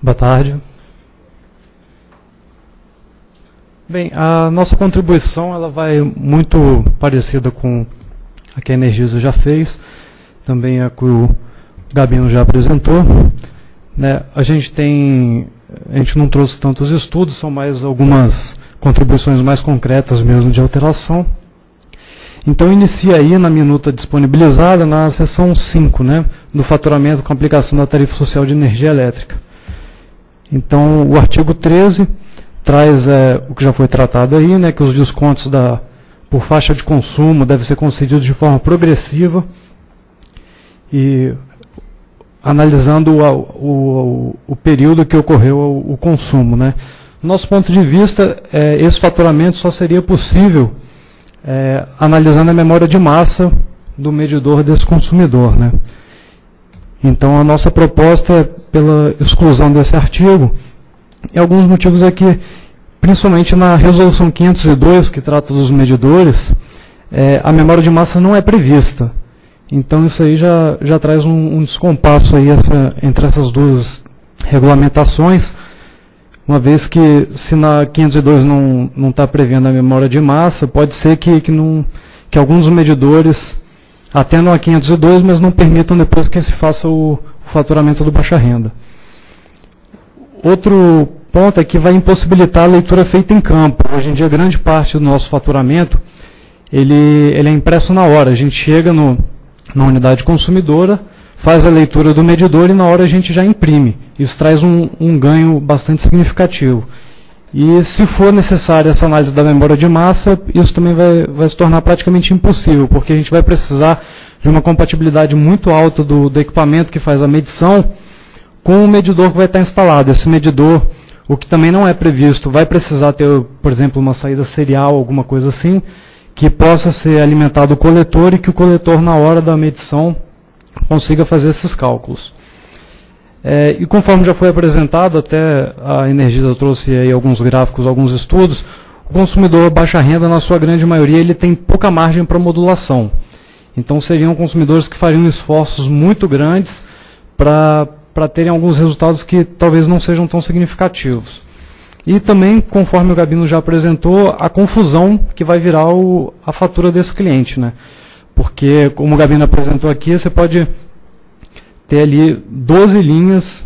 Boa tarde. Bem, a nossa contribuição ela vai muito parecida com a que a Energisa já fez, também a que o Gabino já apresentou. Né? A gente não trouxe tantos estudos, são mais algumas contribuições mais concretas mesmo de alteração. Então inicia aí na minuta disponibilizada na seção 5, né, do faturamento com aplicação da tarifa social de energia elétrica. Então o artigo 13 traz o que já foi tratado aí, né, que os descontos por faixa de consumo devem ser concedidos de forma progressiva e analisando o período que ocorreu o consumo. Né. Do nosso ponto de vista, esse faturamento só seria possível analisando a memória de massa do medidor desse consumidor. Né. Então a nossa proposta é pela exclusão desse artigo, e alguns motivos é que, principalmente na resolução 502, que trata dos medidores, a memória de massa não é prevista. Então isso aí já traz um descompasso aí entre essas duas regulamentações, uma vez que se na 502 não está prevendo a memória de massa, pode ser que alguns dos medidores atendam a 502, mas não permitam depois que se faça o faturamento do baixa renda. Outro ponto é que vai impossibilitar a leitura feita em campo. Hoje em dia, grande parte do nosso faturamento ele é impresso na hora. A gente chega na unidade consumidora, faz a leitura do medidor e na hora a gente já imprime. Isso traz um ganho bastante significativo. E se for necessária essa análise da memória de massa, isso também vai se tornar praticamente impossível, porque a gente vai precisar de uma compatibilidade muito alta do equipamento que faz a medição com o medidor que vai estar instalado. Esse medidor, o que também não é previsto, vai precisar ter, por exemplo, uma saída serial, alguma coisa assim, que possa ser alimentado o coletor e que o coletor, na hora da medição, consiga fazer esses cálculos. E conforme já foi apresentado, até a Energisa trouxe aí alguns gráficos, alguns estudos, o consumidor baixa renda, na sua grande maioria, ele tem pouca margem para modulação. Então seriam consumidores que fariam esforços muito grandes para terem alguns resultados que talvez não sejam tão significativos. E também, conforme o Gabino já apresentou, a confusão que vai virar a fatura desse cliente. Né? Porque, como o Gabino apresentou aqui, você pode ter ali 12 linhas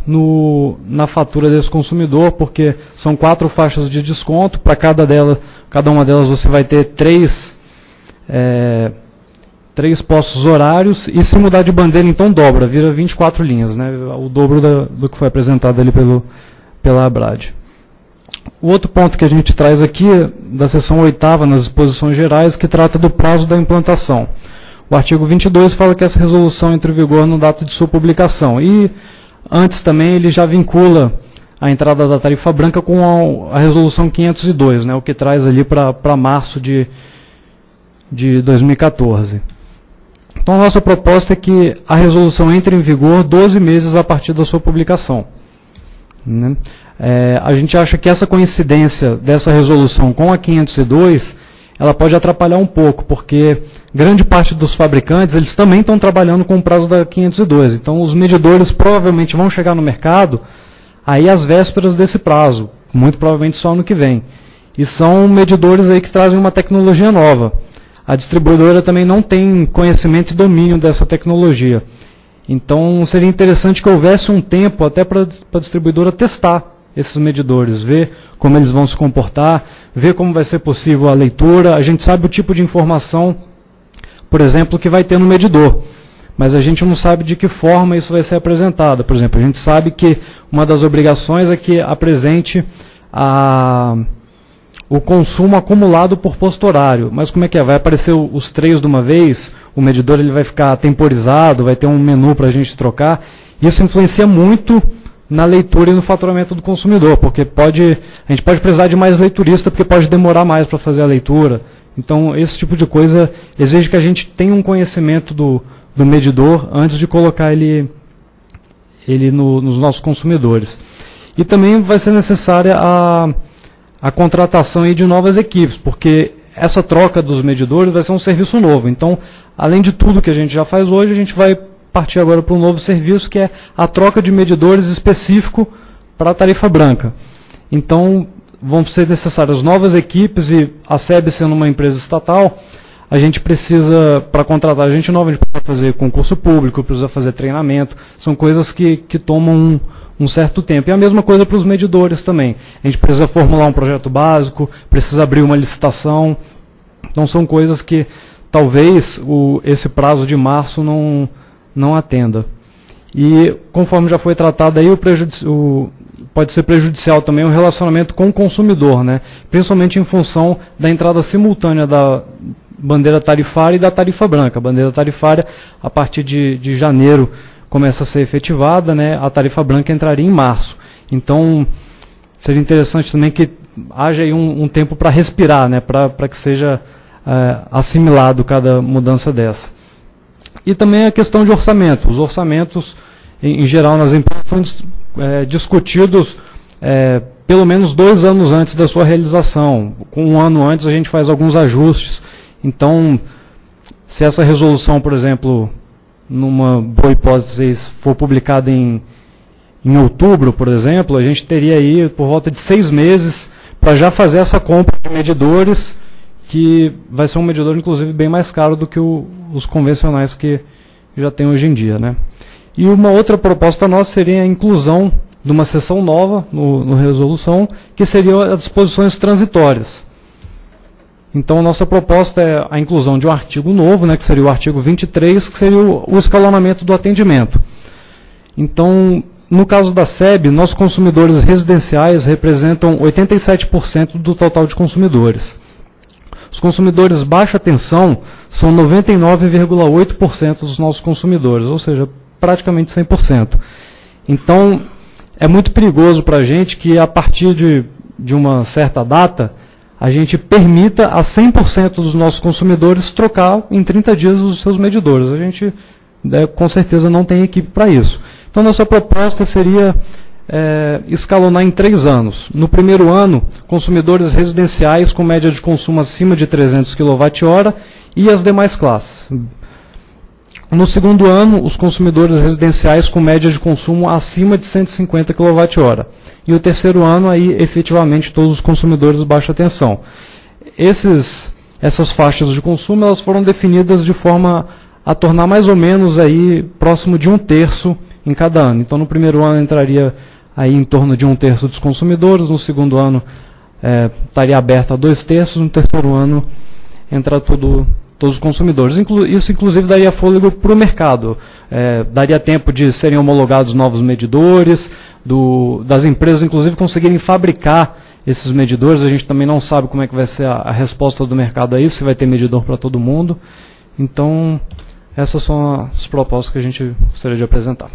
na fatura desse consumidor, porque são 4 faixas de desconto, para cada uma delas você vai ter 3 postos horários, e se mudar de bandeira, então dobra, vira 24 linhas, né? O dobro do que foi apresentado ali pela ABRAD. O outro ponto que a gente traz aqui, da seção 8ª, nas disposições gerais, que trata do prazo da implantação. O artigo 22 fala que essa resolução entra em vigor no data de sua publicação. E antes também ele já vincula a entrada da tarifa branca com a resolução 502, né, o que traz ali para março de 2014. Então a nossa proposta é que a resolução entre em vigor 12 meses a partir da sua publicação. Né? A gente acha que essa coincidência dessa resolução com a 502 ela pode atrapalhar um pouco, porque grande parte dos fabricantes eles também estão trabalhando com o prazo da 502. Então, os medidores provavelmente vão chegar no mercado aí às vésperas desse prazo, muito provavelmente só ano que vem. E são medidores aí que trazem uma tecnologia nova. A distribuidora também não tem conhecimento e domínio dessa tecnologia. Então, seria interessante que houvesse um tempo até para a distribuidora testar esses medidores, ver como eles vão se comportar, ver como vai ser possível a leitura. A gente sabe o tipo de informação, por exemplo, que vai ter no medidor, mas a gente não sabe de que forma isso vai ser apresentado. Por exemplo, a gente sabe que uma das obrigações é que apresente o consumo acumulado por posto horário. Mas como é que é? Vai aparecer os 3 de uma vez? O medidor ele vai ficar temporizado, vai ter um menu para a gente trocar? Isso influencia muito na leitura e no faturamento do consumidor, porque a gente pode precisar de mais leiturista, porque pode demorar mais para fazer a leitura. Então, esse tipo de coisa exige que a gente tenha um conhecimento do medidor antes de colocar ele nos nossos consumidores. E também vai ser necessária a contratação aí de novas equipes, porque essa troca dos medidores vai ser um serviço novo. Então, além de tudo que a gente já faz hoje, a gente vai partir agora para um novo serviço, que é a troca de medidores específico para a tarifa branca. Então, vão ser necessárias novas equipes e a SEB sendo uma empresa estatal, a gente precisa, para contratar gente nova, a gente precisa fazer concurso público, precisa fazer treinamento, são coisas que tomam um certo tempo. E a mesma coisa para os medidores também. A gente precisa formular um projeto básico, precisa abrir uma licitação. Então são coisas que talvez esse prazo de março não atenda. E conforme já foi tratado aí, pode ser prejudicial também o relacionamento com o consumidor, né? Principalmente em função da entrada simultânea da bandeira tarifária e da tarifa branca. A bandeira tarifária, a partir de janeiro, começa a ser efetivada, né? A tarifa branca entraria em março. Então, seria interessante também que haja aí um tempo para respirar, né? Para que seja assimilado cada mudança dessa. E também a questão de orçamento. Os orçamentos, em geral, nas empresas são discutidos pelo menos 2 anos antes da sua realização. Com 1 ano antes a gente faz alguns ajustes. Então, se essa resolução, por exemplo, numa boa hipótese, for publicada em outubro, por exemplo, a gente teria aí por volta de 6 meses para já fazer essa compra de medidores, que vai ser um medidor, inclusive, bem mais caro do que os convencionais que já tem hoje em dia, né? E uma outra proposta nossa seria a inclusão de uma seção nova no resolução, que seria as disposições transitórias. Então, a nossa proposta é a inclusão de um artigo novo, né, que seria o artigo 23, que seria o escalonamento do atendimento. Então, no caso da SEB, nossos consumidores residenciais representam 87% do total de consumidores. Os consumidores baixa tensão são 99,8% dos nossos consumidores, ou seja, praticamente 100%. Então, é muito perigoso para a gente que, a partir de uma certa data, a gente permita a 100% dos nossos consumidores trocar em 30 dias os seus medidores. A gente, com certeza, não tem equipe para isso. Então, nossa proposta seria escalonar em 3 anos. No primeiro ano, consumidores residenciais com média de consumo acima de 300 kWh e as demais classes. No segundo ano, os consumidores residenciais com média de consumo acima de 150 kWh. E o terceiro ano, aí, efetivamente, todos os consumidores de baixa tensão. Essas faixas de consumo, elas foram definidas de forma a tornar mais ou menos aí próximo de 1/3 em cada ano. Então, no primeiro ano entraria aí em torno de 1/3 dos consumidores, no segundo ano estaria aberto a 2/3, no terceiro ano entra todos os consumidores. Isso, inclusive, daria fôlego para o mercado. Daria tempo de serem homologados novos medidores, das empresas, inclusive, conseguirem fabricar esses medidores. A gente também não sabe como é que vai ser a resposta do mercado a isso, se vai ter medidor para todo mundo. Então, essas são as propostas que a gente gostaria de apresentar.